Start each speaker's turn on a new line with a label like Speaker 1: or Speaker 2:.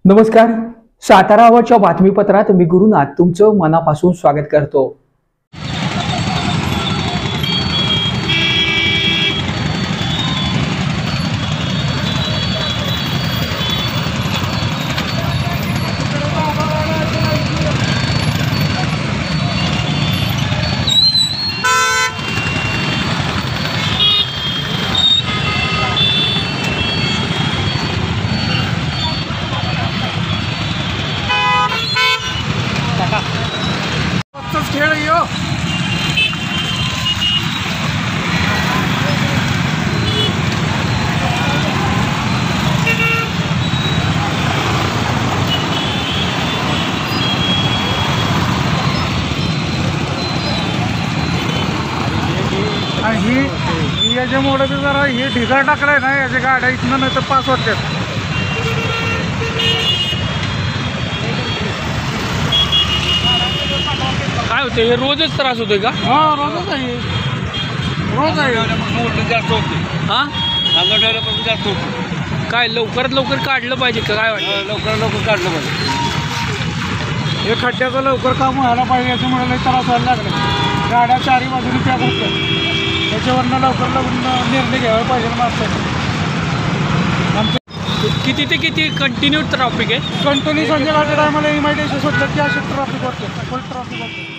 Speaker 1: नमस्कार. सातारा आवाजच्या बातमीपत्रात मी गुरुनाथ तुमचं मनापासून स्वागत करतो.
Speaker 2: खेळ यो आणि ही याच्यामुळे जरा हे ढिगाळ टाकलाय ना, याच्या गाड्या इथनं नाही तर पास वाटतात.
Speaker 3: काय होते हे रोजच त्रास होतोय का?
Speaker 2: हा रोजच आहे, रोज आहे.
Speaker 3: जास्त होते. हा जास्त होते. काय लवकरात लवकर काढलं पाहिजे का? काय वाटतं? लवकर काढलं पाहिजे.
Speaker 2: हे खड्ड्याचं लवकर काम व्हायला पाहिजे, याच्यामुळे लई त्रास व्हायला लागले. गाड्या चारी बाजूने पॅक होत्या, त्याच्यावरनं लवकर निर्णय घ्यायला पाहिजे माणसाने.
Speaker 3: किती ते किती कंटिन्यू ट्रॅफिक आहे?
Speaker 2: कंटिन्यू संध्याकाळच्या टायमाला MIDC सुटलं की अशी ट्रॅफिक होते, फुल ट्रॅफिक होते.